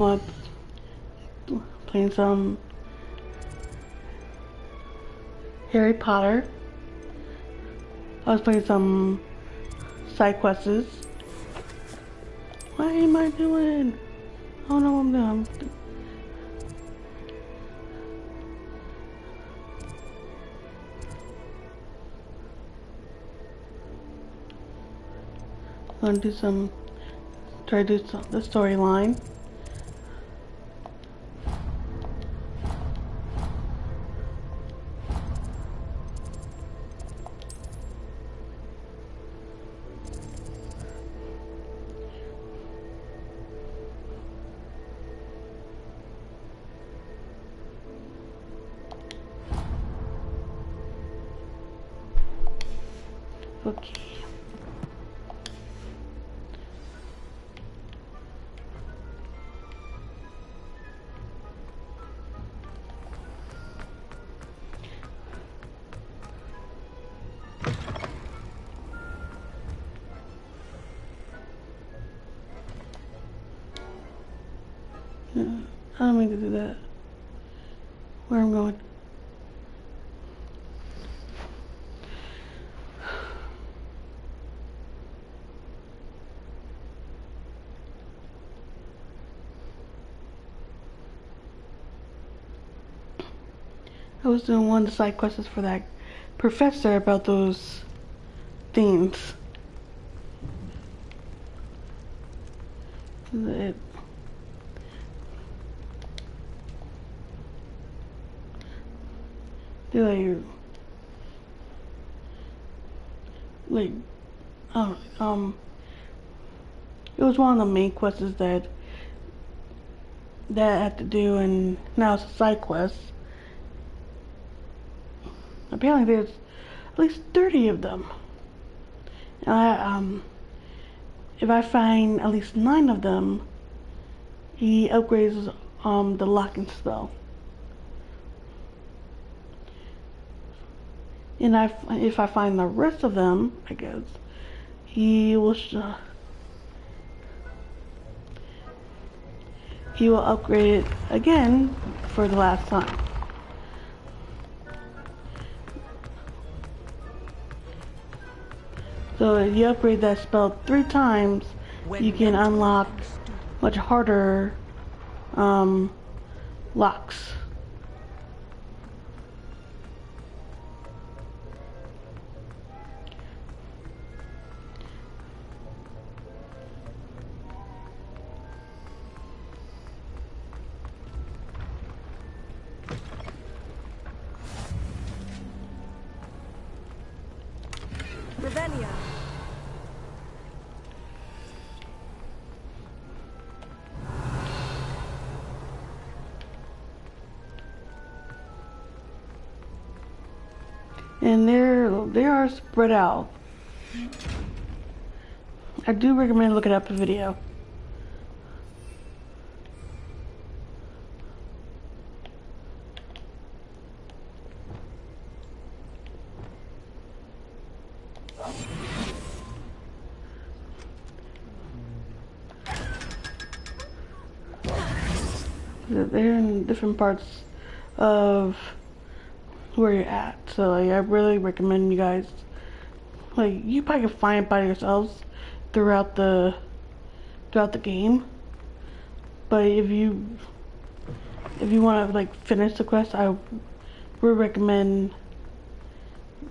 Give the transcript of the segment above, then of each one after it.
month playing some Harry Potter. I was playing some side quests. What am I doing? I don't know what I'm doing. I'm gonna do some, try to do the storyline. Okay. I don't mean to do that. Where I'm going. I was doing one of the side quests for that professor about those things. It, they're like, it was one of the main quests that I had to do, and now it's a side quest. Apparently there's at least 30 of them. And if I find at least 9 of them, he upgrades the locking spell. And if I find the rest of them, I guess, he will upgrade it again for the last time. So if you upgrade that spell 3 times, you can unlock much harder locks. Ravenia. And they are spread out. I do recommend looking up a video. They're in different parts of where you're at, so like, I really recommend you guys, like, you probably can find it by yourselves throughout the game, but if you want to like finish the quest, I would recommend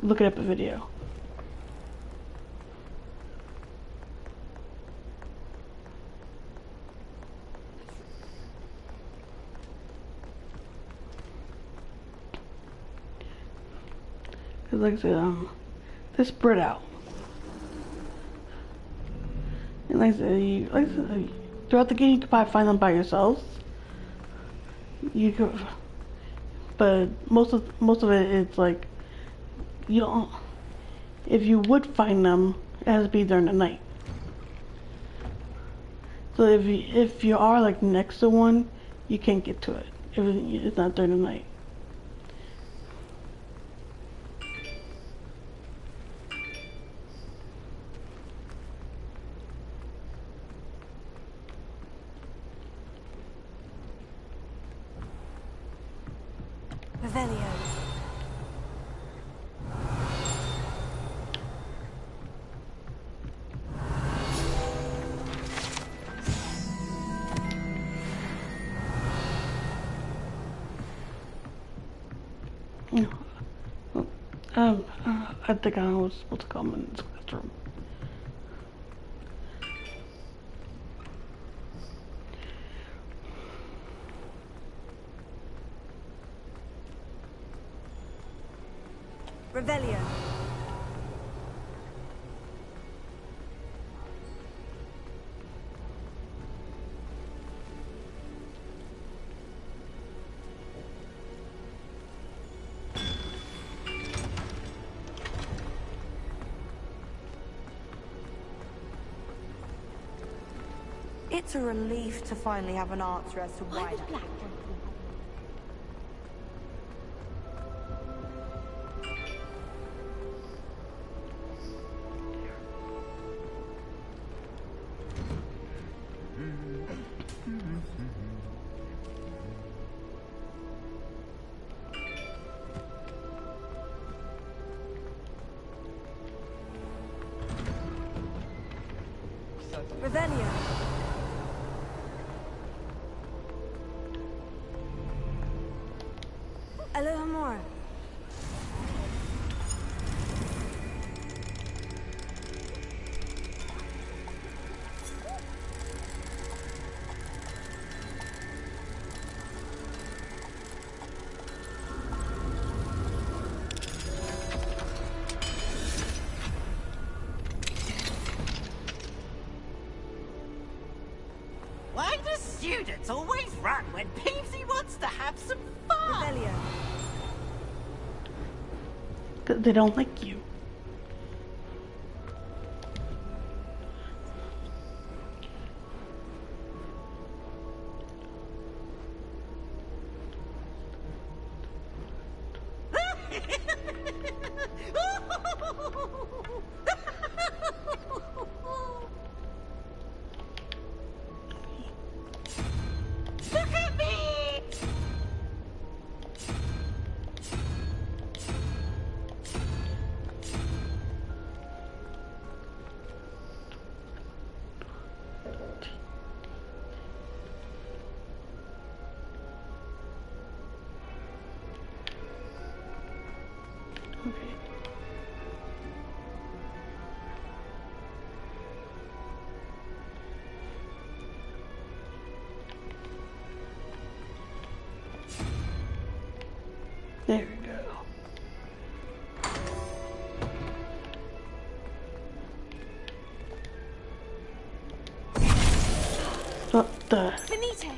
looking up a video. Cause like I said, they're spread out. And like I said, throughout the game, you can probably find them by yourselves. You could, but most of it is like, you don't. If you would find them, it has to be during the night. So if you are like next to one, you can't get to it if it's not during the night. Revelio. I think I was supposed to come in this classroom. Revelio. It's a relief to finally have an answer as to why that black Revelio. A little more. Why do students always run when Peevesy wants to have some fun? Revelio. Because they don't like you. Look at me! Okay. There we go. What the? Finite.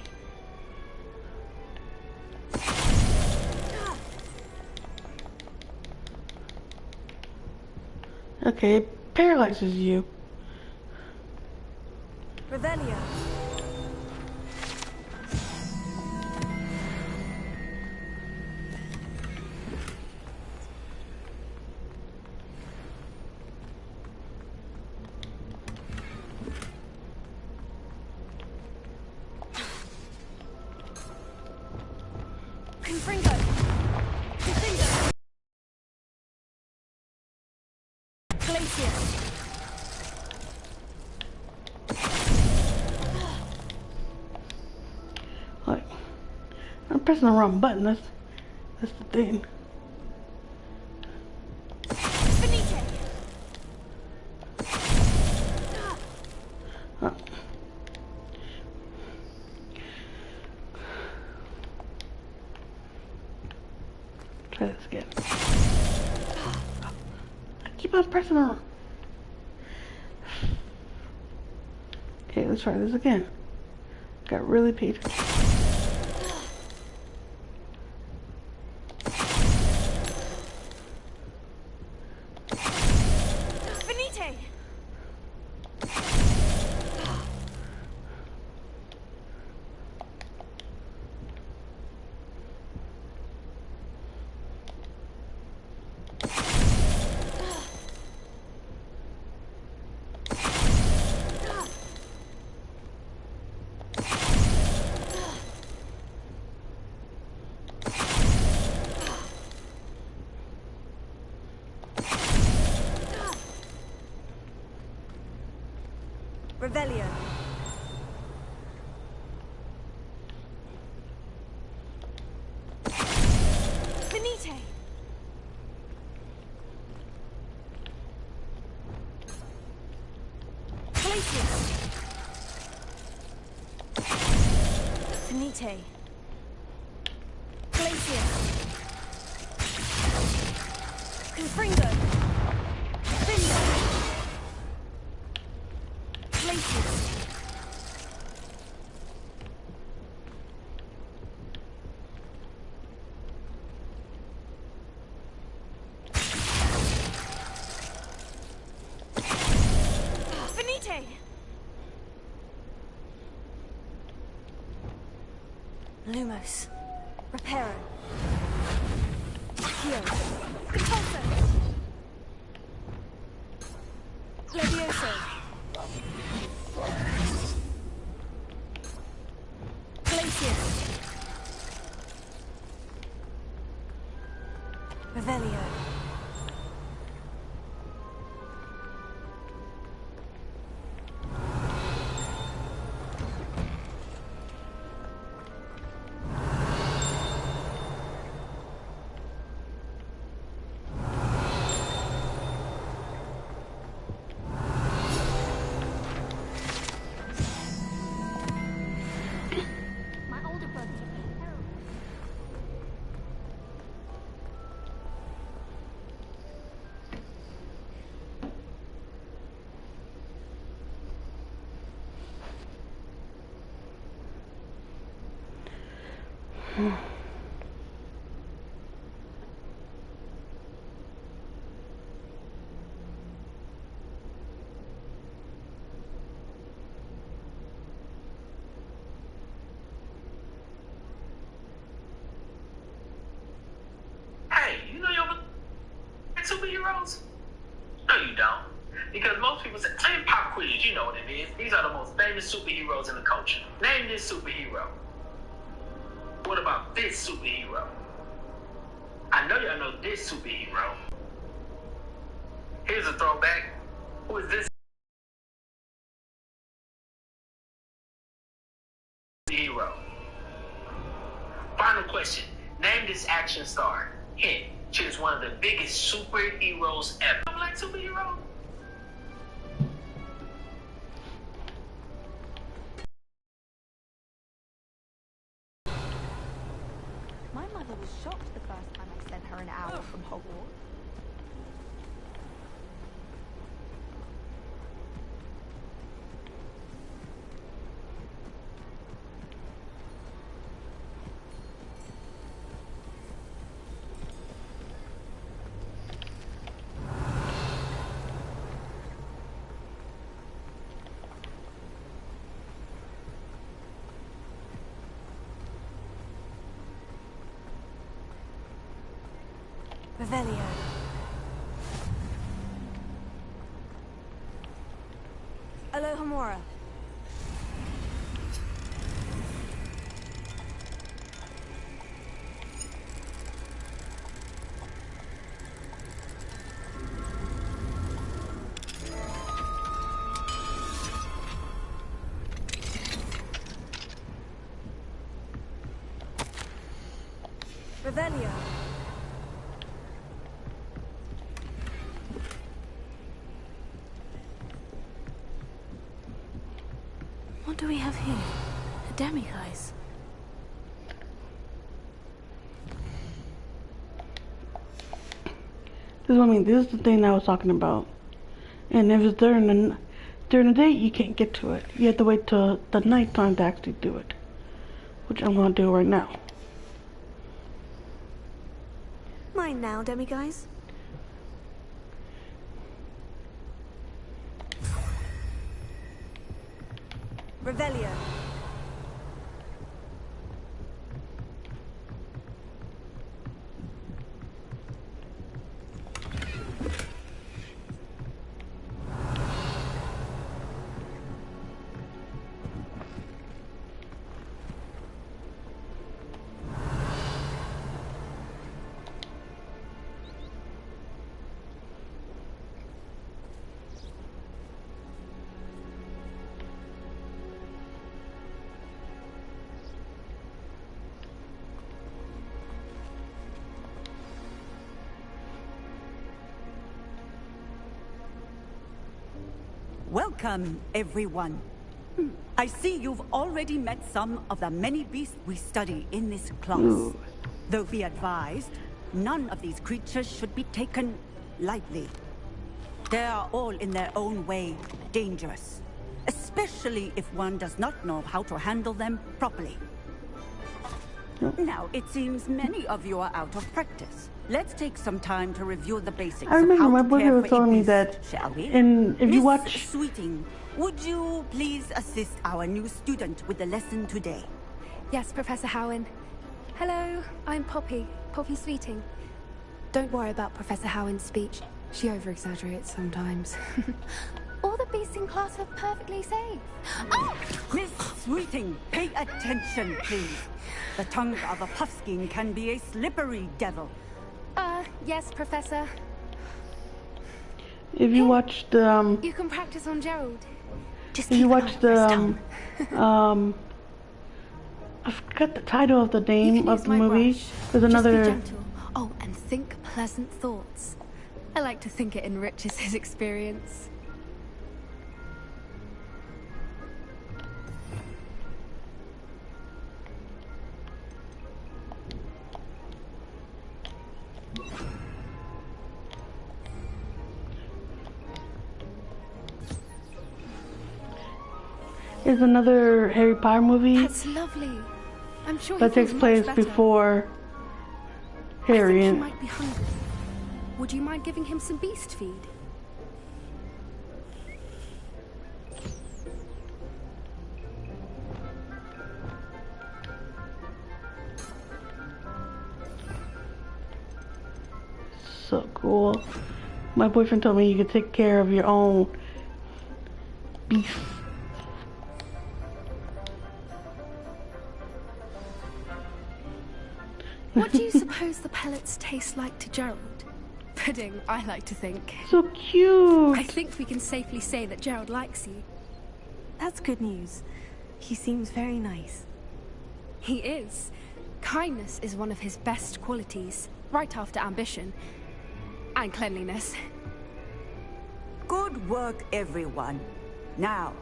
Okay, it paralyzes you. Revelio. Confringo. Confringo. Glacier. Like, I'm pressing the wrong button. That's the thing. Finite. Oh. Try this again. I keep on pressing the wrong. Okay, let's try this again. Got really patient. Finite. Revelio. Finite. Glacius. Finite. Glacius. Confringo. Findo. Glacius. Finite. Lumos. Reparo. Accio. Compulso. Levioso. Glacius. Revelio. Hey, you know your superheroes? No, you don't. Because most people say, "Hey, pop quiz, you know what it is. These are the most famous superheroes in the culture. Name this superhero." What about this superhero? I know y'all know this superhero. Here's a throwback. Who is this hero? Final question. Name this action star. Hint. She is one of the biggest superheroes ever. Like superhero? My mother was shocked the first time I sent her an owl from Hogwarts. Revelio. Alohomora. Revelio. What do we have here? A demiguise. This is what I mean. This is the thing I was talking about. And if it's during the day, you can't get to it. You have to wait till the nighttime to actually do it, which I'm gonna do right now. Mine now, demiguise. Revelio. Welcome, everyone. I see you've already met some of the many beasts we study in this class. Ooh. Though be advised, none of these creatures should be taken lightly. They are all in their own way dangerous, especially if one does not know how to handle them properly. Now, it seems many of you are out of practice. Let's take some time to review the basics I remember of my how to boyfriend care was for a telling me beast, that shall we? if you Miss watch Sweeting, would you please assist our new student with the lesson today? Yes, Professor Howen. Hello, I'm Poppy Sweeting. Don't worry about Professor Howen's speech. She over-exaggerates sometimes. All the beasts in class are perfectly safe. Oh! Miss Sweeting, pay attention, please. The tongue of a puffskein can be a slippery devil. Yes, Professor. if you watch the You can practice on Gerald. Just if you keep an watch eye on his the tongue. I forgot the title of the You name can of use the my movie. brush. There's Just be another. gentle. Oh, and think pleasant thoughts. I like to think it enriches his experience. Is another Harry Potter movie That's lovely. I'm sure he that feels takes much place better. before I Harry. think he And might be hungry. Would you mind giving him some beast feed? so cool. My boyfriend told me you could take care of your own beast. What do you suppose the pellets taste like to Gerald? Pudding, I like to think. So cute. I think we can safely say that Gerald likes you. That's good news. He seems very nice. He is. Kindness is one of his best qualities, right after ambition. And cleanliness. Good work, everyone. Now,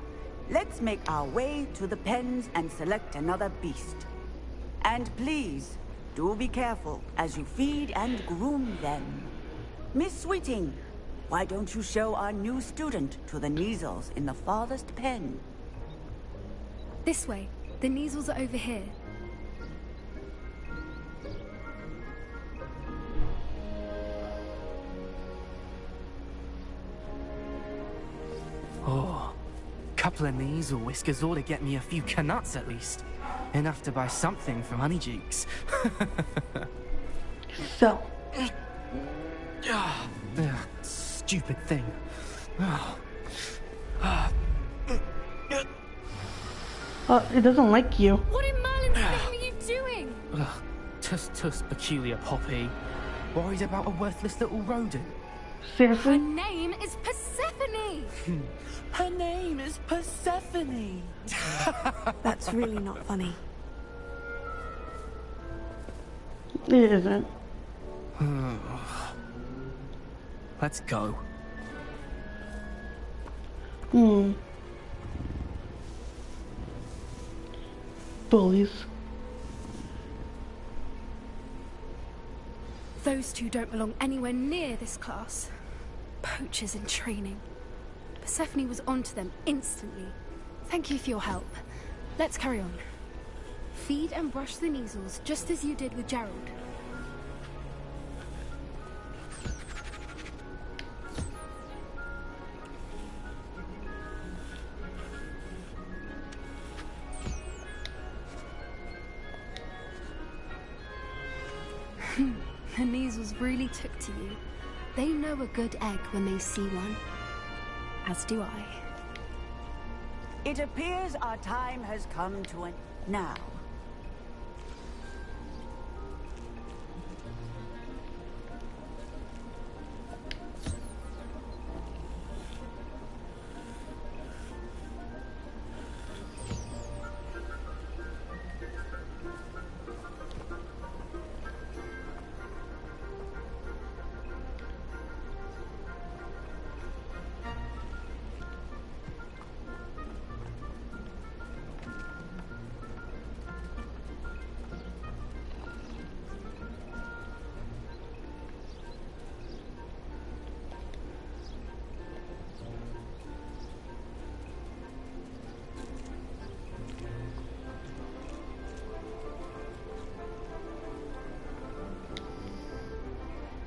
let's make our way to the pens and select another beast. And please, do be careful as you feed and groom them. Miss Sweeting, why don't you show our new student to the Neasels in the farthest pen? This way. The Neasels are over here. Oh, couple of Neasel whiskers ought to get me a few canuts at least. Enough to buy something from Honeycheeks. So, Stupid thing. it doesn't like you. What in Merlin's name are you doing? Tuss, peculiar Poppy. Worried about a worthless little rodent. Her Seriously? name is Persephone! Her name is Persephone. That's really not funny. It isn't. Let's go. Bullies. Those two don't belong anywhere near this class. Poachers in training. Persephone was onto them instantly. Thank you for your help. Let's carry on. Feed and brush the Neasels just as you did with Gerald. The Neasels really took to you. They know a good egg when they see one. As do I. It appears our time has come to an... Now.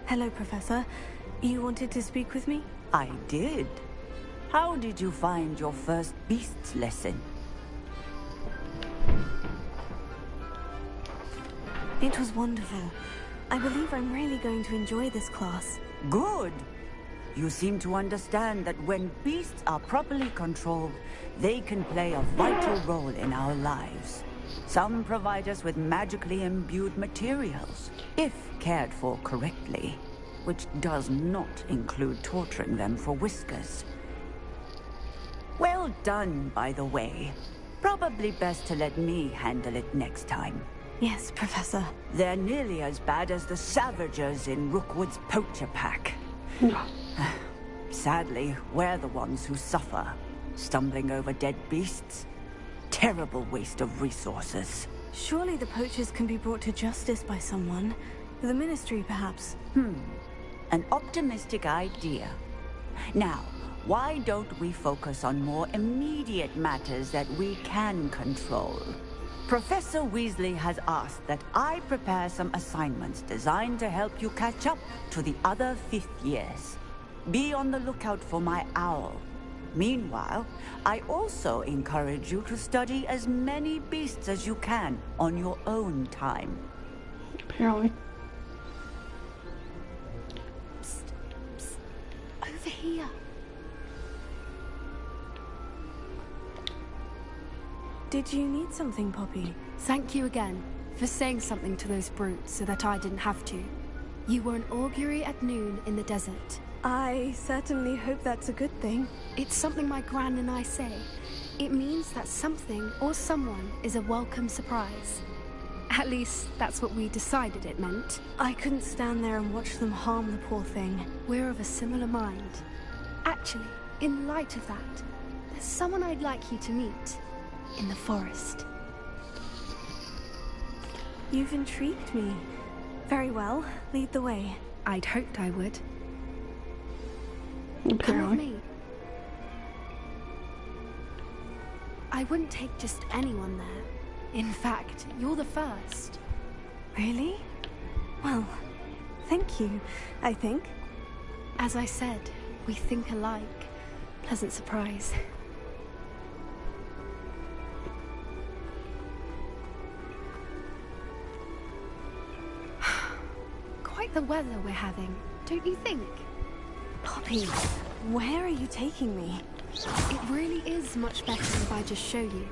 Hello, Professor. You wanted to speak with me? I did. How did you find your first beasts lesson? It was wonderful. I believe I'm really going to enjoy this class. Good. You seem to understand that when beasts are properly controlled, they can play a vital role in our lives. Some provide us with magically imbued materials, if cared for correctly, which does not include torturing them for whiskers. Well done, by the way. Probably best to let me handle it next time. Yes, Professor. They're nearly as bad as the Savagers in Rookwood's poacher pack. Sadly, we're the ones who suffer, stumbling over dead beasts. Terrible waste of resources. Surely the poachers can be brought to justice by someone. The Ministry, perhaps. An optimistic idea. Now, why don't we focus on more immediate matters that we can control? Professor Weasley has asked that I prepare some assignments designed to help you catch up to the other 5th years. Be on the lookout for my owl. Meanwhile, I also encourage you to study as many beasts as you can on your own time. Apparently. Psst, psst. Over here. Did you need something, Poppy? Thank you again for saying something to those brutes so that I didn't have to. You were an augury at noon in the desert. I certainly hope that's a good thing. It's something my gran and I say. It means that something or someone is a welcome surprise. At least, that's what we decided it meant. I couldn't stand there and watch them harm the poor thing. We're of a similar mind. Actually, in light of that, there's someone I'd like you to meet. In the forest. You've intrigued me. Very well, lead the way. I'd hoped I would. Apparently. Come with me. I wouldn't take just anyone there. In fact, you're the first. Really? Well, thank you, I think. As I said, we think alike. Pleasant surprise. Quite the weather we're having, don't you think? Poppy, where are you taking me? It really is much better if I just show you.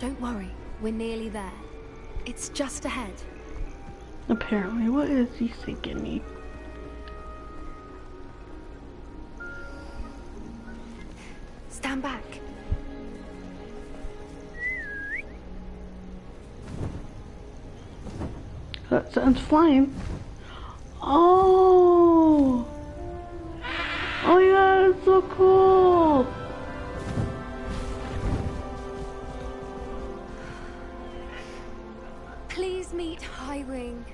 Don't worry, we're nearly there. It's just ahead. Apparently, what is he thinking me? Stand back. That sounds flying. Oh! Oh yeah, it's so cool! Please meet Highwing.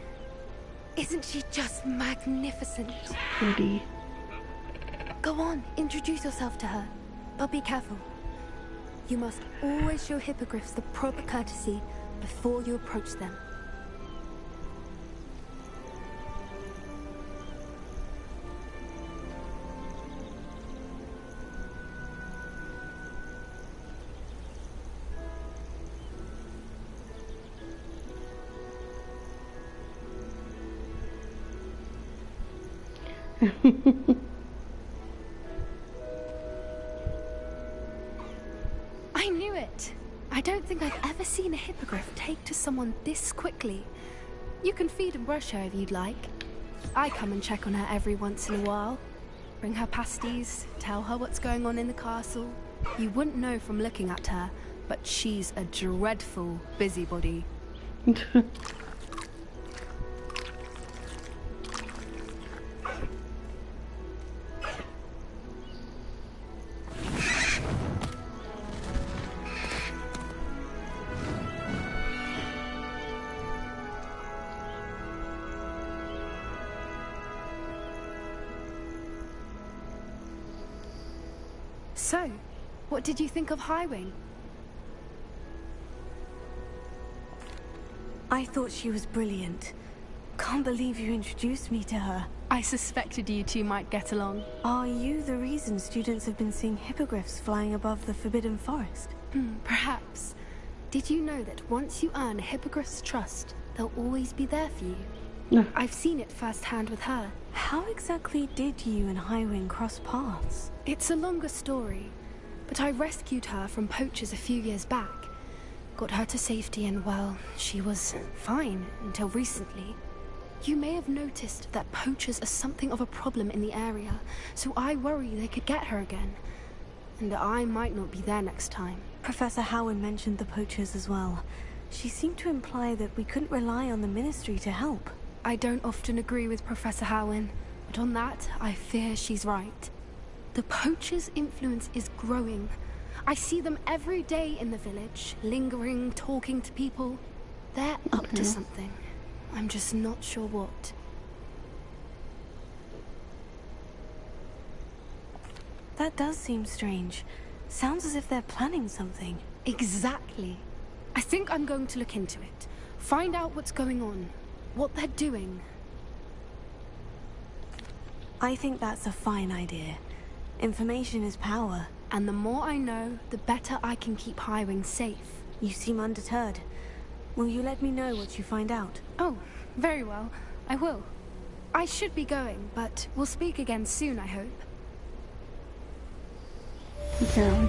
Isn't she just magnificent? Pretty. Go on, introduce yourself to her. But be careful. You must always show hippogriffs the proper courtesy before you approach them. I knew it! I don't think I've ever seen a hippogriff take to someone this quickly. You can feed and brush her if you'd like. I come and check on her every once in a while. Bring her pasties, tell her what's going on in the castle. You wouldn't know from looking at her, but she's a dreadful busybody. So, what did you think of Highwing? I thought she was brilliant. Can't believe you introduced me to her. I suspected you two might get along. Are you the reason students have been seeing hippogriffs flying above the Forbidden Forest? Perhaps. Did you know that once you earn a hippogriff's trust, they'll always be there for you? No. I've seen it firsthand with her. How exactly did you and Highwing cross paths? It's a longer story, but I rescued her from poachers a few years back. Got her to safety and, well, she was fine until recently. You may have noticed that poachers are something of a problem in the area, so I worry they could get her again. And I might not be there next time. Professor Howin mentioned the poachers as well. She seemed to imply that we couldn't rely on the Ministry to help. I don't often agree with Professor Howin, but on that, I fear she's right. The poachers' influence is growing. I see them every day in the village, lingering, talking to people. They're up to something. I'm just not sure what. That does seem strange. Sounds as if they're planning something. Exactly. I think I'm going to look into it. Find out what's going on. What they're doing. I think that's a fine idea. Information is power. And the more I know, the better I can keep Highwing safe. You seem undeterred. Will you let me know what you find out? Oh, very well. I will. I should be going, but we'll speak again soon, I hope. Apparently.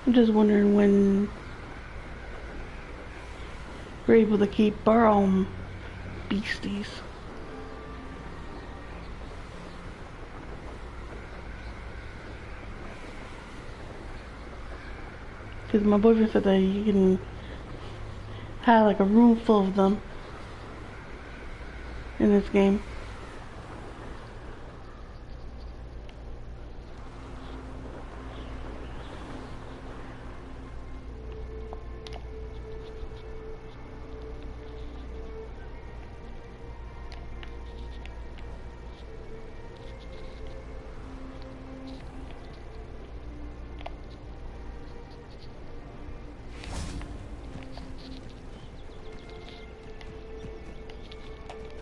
I'm just wondering when we're able to keep our own beasties. Because my boyfriend said that you can have like a room full of them in this game.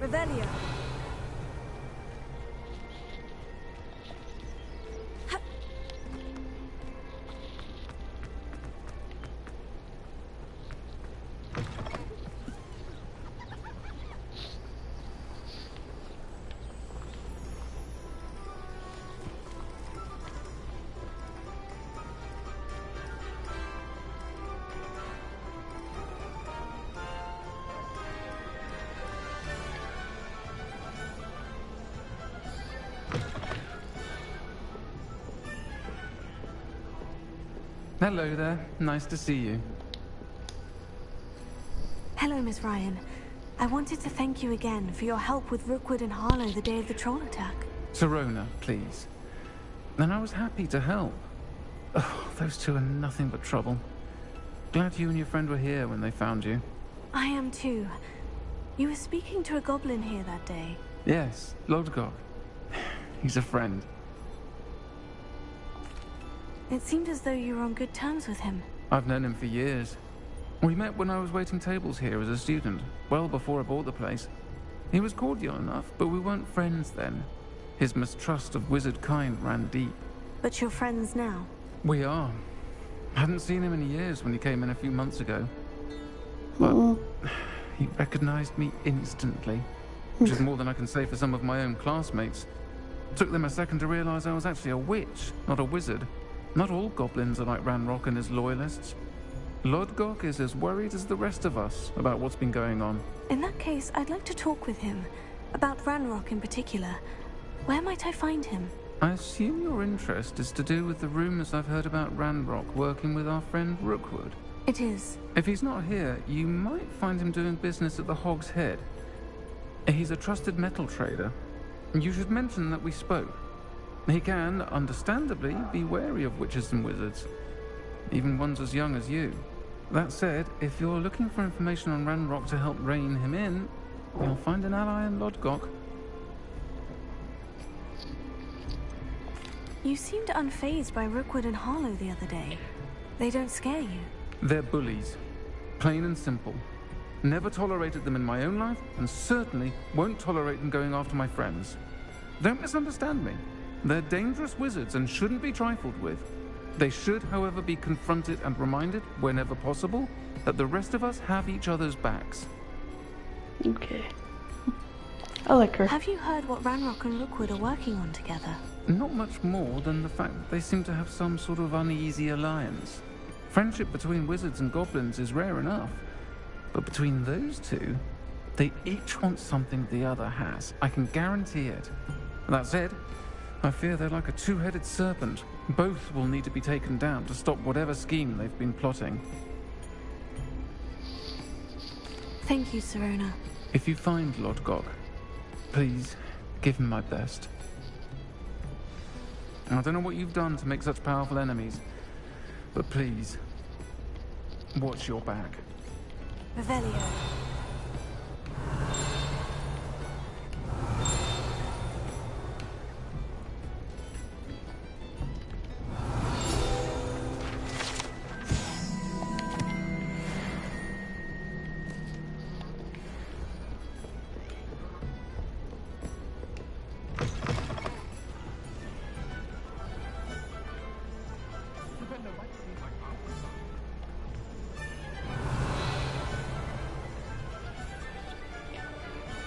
Revelio. Hello there. Nice to see you. Hello, Miss Ryan. I wanted to thank you again for your help with Rookwood and Harlow the day of the troll attack. Sirona, please. And I was happy to help. Oh, those two are nothing but trouble. Glad you and your friend were here when they found you. I am too. You were speaking to a goblin here that day. Yes, Lodgok. He's a friend. It seemed as though you were on good terms with him. I've known him for years. We met when I was waiting tables here as a student, well before I bought the place. He was cordial enough, but we weren't friends then. His mistrust of wizard kind ran deep. But you're friends now? We are. Hadn't seen him in years when he came in a few months ago. But he recognized me instantly, which is more than I can say for some of my own classmates. Took them a second to realize I was actually a witch, not a wizard. Not all goblins are like Ranrock and his loyalists. Lodgok is as worried as the rest of us about what's been going on. In that case, I'd like to talk with him. About Ranrock in particular. Where might I find him? I assume your interest is to do with the rumors I've heard about Ranrock working with our friend Rookwood. It is. If he's not here, you might find him doing business at the Hog's Head. He's a trusted metal trader. You should mention that we spoke. He can, understandably, be wary of witches and wizards. Even ones as young as you. That said, if you're looking for information on Ranrock to help rein him in, you'll find an ally in Lodgok. You seemed unfazed by Rookwood and Harlow the other day. They don't scare you. They're bullies. Plain and simple. Never tolerated them in my own life, and certainly won't tolerate them going after my friends. Don't misunderstand me. They're dangerous wizards and shouldn't be trifled with. They should, however, be confronted and reminded, whenever possible, that the rest of us have each other's backs. Okay. I like her. Have you heard what Ranrock and Rookwood are working on together? Not much more than the fact that they seem to have some sort of uneasy alliance. Friendship between wizards and goblins is rare enough. But between those two, they each want something the other has. I can guarantee it. That said, I fear they're like a two-headed serpent. Both will need to be taken down to stop whatever scheme they've been plotting. Thank you, Sirona. If you find Lodgok, please give him my best. I don't know what you've done to make such powerful enemies, but please, watch your back. Revelio.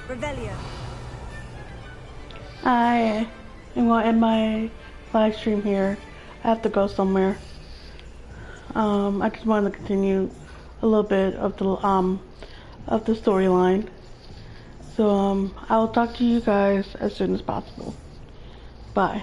Revelio. I am going to end my live stream here. I have to go somewhere. I just wanted to continue a little bit of the storyline. So I will talk to you guys as soon as possible. Bye.